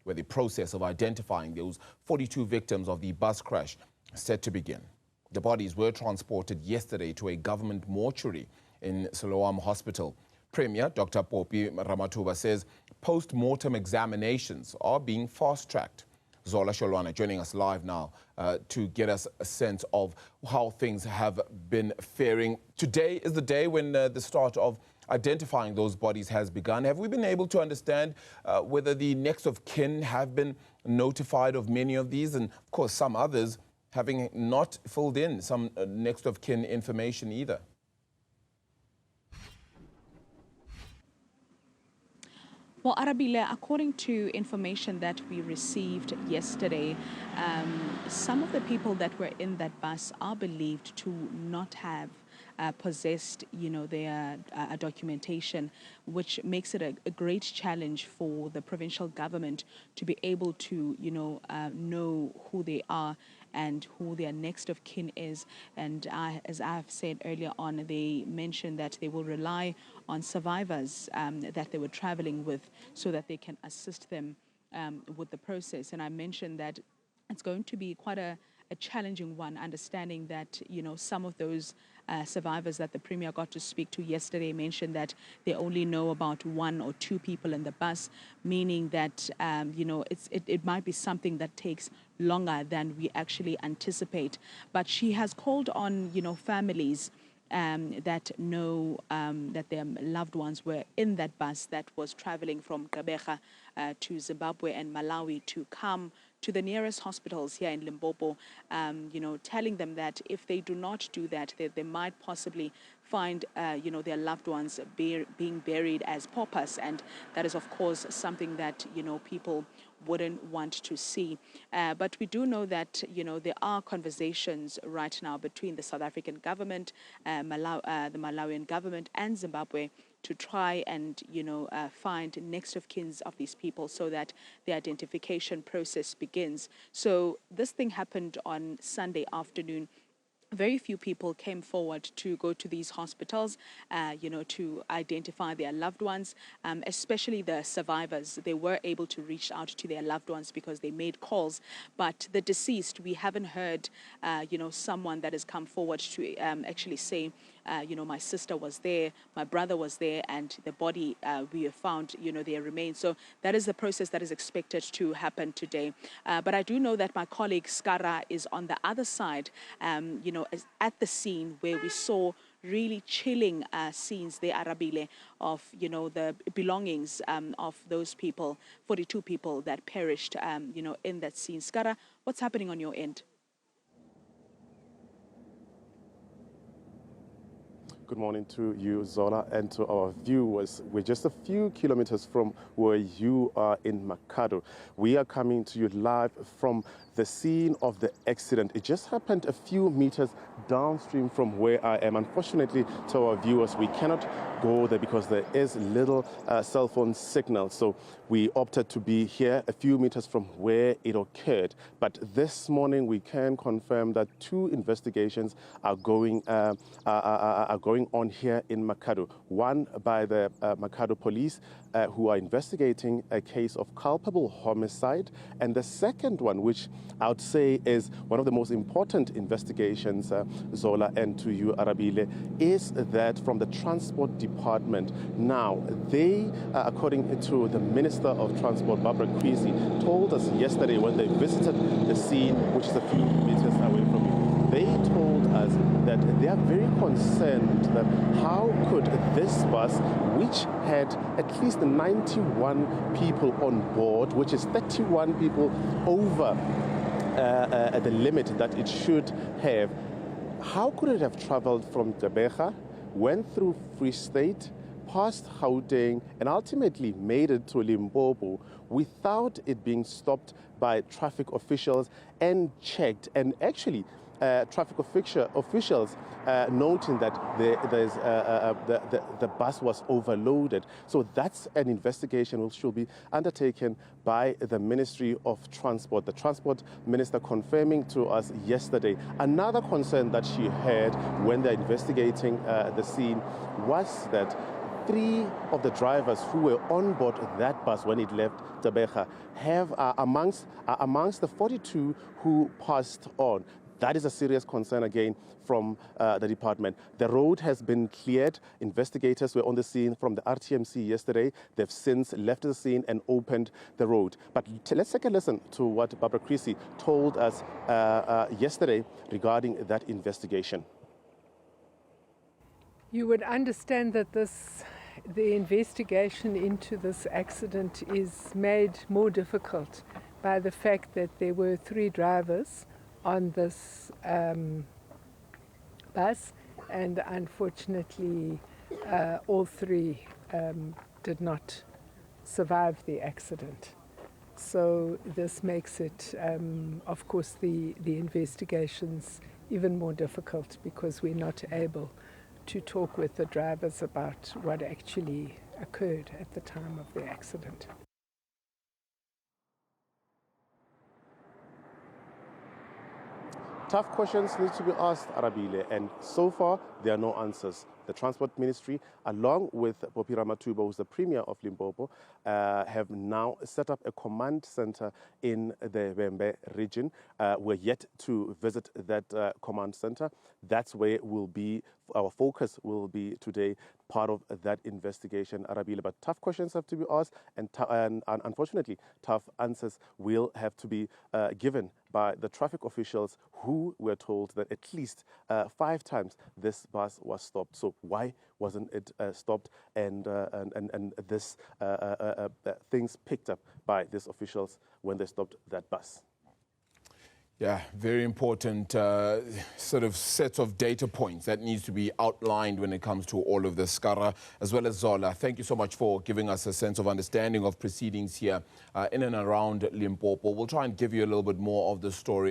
where the process of identifying those 42 victims of the bus crash is set to begin. The bodies were transported yesterday to a government mortuary in Siloam Hospital. Premier Dr Phophi Ramathuba says post-mortem examinations are being fast-tracked. Zola Sholwana joining us live now to get us a sense of how things have been faring. Today is the day when the start of identifying those bodies has begun. Have we been able to understand whether the next of kin have been notified of many of these, and of course some others having not filled in some next of kin information either? Well, Arabile, according to information that we received yesterday, some of the people that were in that bus are believed to not have possessed, their documentation, which makes it a great challenge for the provincial government to be able to, know who they are and who their next of kin is. And as I've said earlier on, they mentioned that they will rely on survivors that they were traveling with so that they can assist them with the process. And I mentioned that it's going to be quite a challenging one, understanding that, some of those survivors that the Premier got to speak to yesterday mentioned that they only know about 1 or 2 people in the bus, meaning that, it might be something that takes longer than we actually anticipate. But she has called on, families that know that their loved ones were in that bus that was traveling from Gqeberha to Zimbabwe and Malawi to come to the nearest hospitals here in Limpopo, telling them that if they do not do that, they might possibly find, their loved ones being buried as paupers. And that is, of course, something that, people wouldn't want to see. But we do know that, there are conversations right now between the South African government, the Malawian government and Zimbabwe to try and, find next of kins of these people so that the identification process begins. So this thing happened on Sunday afternoon. Very few people came forward to go to these hospitals, to identify their loved ones, especially the survivors. They were able to reach out to their loved ones because they made calls. But the deceased, we haven't heard, someone that has come forward to actually say, my sister was there, my brother was there, and the body we have found, their remains. So that is the process that is expected to happen today. But I do know that my colleague Scara is on the other side, at the scene where we saw really chilling scenes there, Arabile, of, the belongings of those people, 42 people that perished, in that scene. Scara, what's happening on your end? Good morning to you, Zola, and to our viewers. We're just a few kilometers from where you are in Makhado. We are coming to you live from the scene of the accident. It just happened a few meters downstream from where I am. Unfortunately, to our viewers, we cannot go there because there is little cell phone signal. So we opted to be here a few meters from where it occurred. But this morning, we can confirm that 2 investigations are going on here in Makhado. One by the Makhado police, who are investigating a case of culpable homicide, and the second one, which I would say is one of the most important investigations, Zola, and to you, Arabile, is that from the Transport Department. Now, they, according to the Minister of Transport, Barbara Creasy, told us yesterday when they visited the scene, which is a few meters away from you, they told us that they are very concerned that how could this bus, which had at least 91 people on board, which is 31 people over the limit that it should have, how could it have traveled from Gqeberha, went through Free State, past Gauteng, and ultimately made it to Limpopo without it being stopped by traffic officials and checked? And actually, traffic officials noting that the bus was overloaded. So that's an investigation which will be undertaken by the Ministry of Transport. The Transport Minister confirming to us yesterday. Another concern that she had when they're investigating the scene was that 3 of the drivers who were on board that bus when it left Tebega are amongst the 42 who passed on. That is a serious concern again from the department. The road has been cleared. Investigators were on the scene from the RTMC yesterday. They've since left the scene and opened the road. But let's take a listen to what Barbara Creasy told us yesterday regarding that investigation. You would understand that the investigation into this accident is made more difficult by the fact that there were 3 drivers on this bus, and unfortunately all 3 did not survive the accident. So this makes it, of course, the investigations even more difficult, because we're not able to talk with the drivers about what actually occurred at the time of the accident. Tough questions need to be asked, Arabile, and so far there are no answers. The Transport Ministry, along with Phophi Ramathuba, who's the Premier of Limpopo, have now set up a command center in the Vhembe region. We're yet to visit that command center. That's where our focus will be today, part of that investigation, Arabile. But tough questions have to be asked, and unfortunately, tough answers will have to be given by the traffic officials, who were told that at least 5 times this bus was stopped. So why wasn't it stopped? And this things picked up by these officials when they stopped that bus. Yeah, very important sort of set of data points that needs to be outlined when it comes to all of this. Scara, as well as Zola, thank you so much for giving us a sense of understanding of proceedings here in and around Limpopo. We'll try and give you a little bit more of the story.